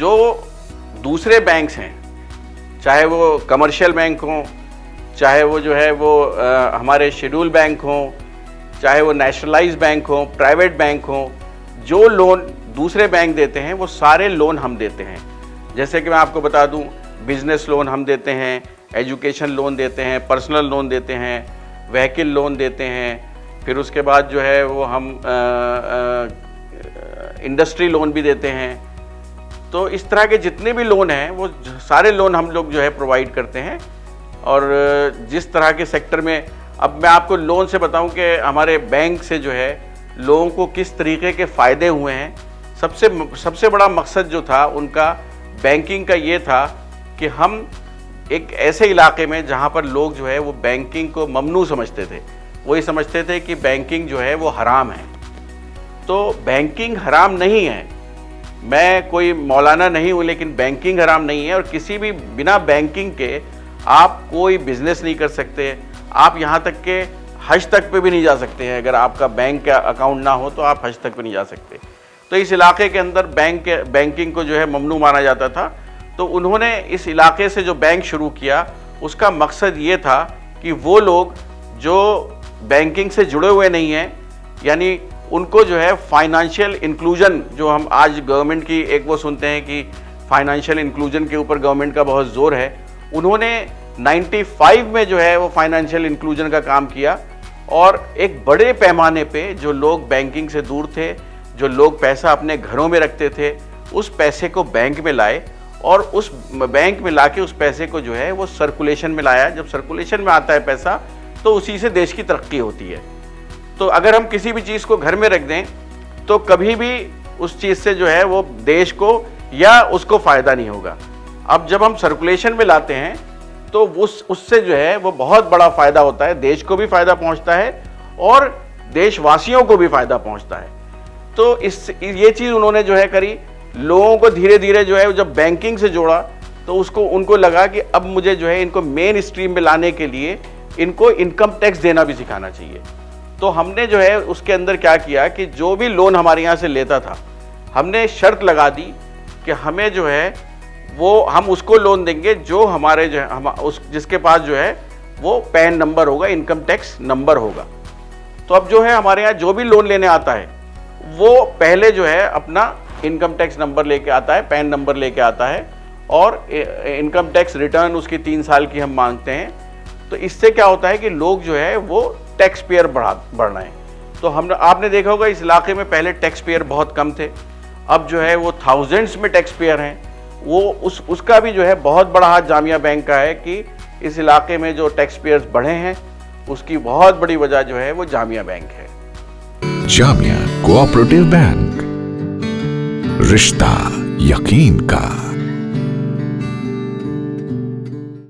जो दूसरे बैंक्स हैं, चाहे वो कमर्शियल बैंक हों, चाहे वो जो है वो हमारे शेड्यूल बैंक हों, चाहे वो नेशनलाइज बैंक हों, प्राइवेट बैंक हों, जो लोन दूसरे बैंक देते हैं वो सारे लोन हम देते हैं। जैसे कि मैं आपको बता दूं, बिजनेस लोन हम देते हैं, एजुकेशन लोन देते हैं, पर्सनल लोन देते हैं, व्हीकल लोन देते हैं, फिर उसके बाद जो है वो हम इंडस्ट्री लोन भी देते हैं। तो इस तरह के जितने भी लोन हैं वो सारे लोन हम लोग जो है प्रोवाइड करते हैं। और जिस तरह के सेक्टर में, अब मैं आपको लोन से बताऊं कि हमारे बैंक से जो है लोगों को किस तरीके के फ़ायदे हुए हैं। सबसे बड़ा मकसद जो था उनका बैंकिंग का ये था कि हम एक ऐसे इलाके में जहाँ पर लोग जो है वो बैंकिंग को ममनू समझते थे, वो ये समझते थे कि बैंकिंग जो है वो हराम है। तो बैंकिंग हराम नहीं है, मैं कोई मौलाना नहीं हूँ, लेकिन बैंकिंग हराम नहीं है। और किसी भी बिना बैंकिंग के आप कोई बिजनेस नहीं कर सकते, आप यहाँ तक के हज तक पे भी नहीं जा सकते हैं। अगर आपका बैंक का अकाउंट ना हो तो आप हज तक पे नहीं जा सकते। तो इस इलाके के अंदर बैंकिंग को जो है ममनू माना जाता था। तो उन्होंने इस इलाके से जो बैंक शुरू किया उसका मकसद ये था कि वो लोग जो बैंकिंग से जुड़े हुए नहीं हैं, यानी उनको जो है फाइनेंशियल इंक्लूजन, जो हम आज गवर्नमेंट की एक वो सुनते हैं कि फाइनेंशियल इंक्लूजन के ऊपर गवर्नमेंट का बहुत जोर है, उन्होंने 95 में जो है वो फाइनेंशियल इंक्लूजन का काम किया। और एक बड़े पैमाने पे जो लोग बैंकिंग से दूर थे, जो लोग पैसा अपने घरों में रखते थे, उस पैसे को बैंक में लाए और उस बैंक में लाके उस पैसे को जो है वो सर्कुलेशन में लाया। जब सर्कुलेशन में आता है पैसा तो उसी से देश की तरक्की होती है। तो अगर हम किसी भी चीज़ को घर में रख दें तो कभी भी उस चीज़ से जो है वो देश को या उसको फ़ायदा नहीं होगा। अब जब हम सर्कुलेशन में लाते हैं तो उससे जो है वो बहुत बड़ा फ़ायदा होता है, देश को भी फ़ायदा पहुंचता है और देशवासियों को भी फ़ायदा पहुंचता है। तो ये चीज़ उन्होंने जो है करी, लोगों को धीरे धीरे जो है जब बैंकिंग से जोड़ा तो उनको लगा कि अब मुझे जो है इनको मेन स्ट्रीम में लाने के लिए इनको इनकम टैक्स देना भी सिखाना चाहिए। तो हमने जो है उसके अंदर क्या किया कि जो भी लोन हमारे यहाँ से लेता था, हमने शर्त लगा दी कि हमें जो है वो हम उसको लोन देंगे जो हमारे जो है जिसके पास जो है वो पैन नंबर होगा, इनकम टैक्स नंबर होगा। तो अब जो है हमारे यहाँ जो भी लोन लेने आता है वो पहले जो है अपना इनकम टैक्स नंबर लेके आता है, पैन नंबर लेके आता है और इनकम टैक्स रिटर्न उसकी 3 साल की हम मांगते हैं। तो इससे क्या होता है कि लोग जो है वो टैक्स पेयर बढ़ रहे हैं। तो आपने देखा होगा इस इलाके में पहले टैक्स पेयर बहुत कम थे, अब जो है वो थाउजेंड्स में टैक्स पेयर हैं। वो उसका भी जो है बहुत बड़ा हाथ जामिया बैंक का है कि इस इलाके में जो टैक्स पेयर्स बढ़े हैं उसकी बहुत बड़ी वजह जो है वो जामिया बैंक है। जामिया कोऑपरेटिव बैंक, रिश्ता यकीन का।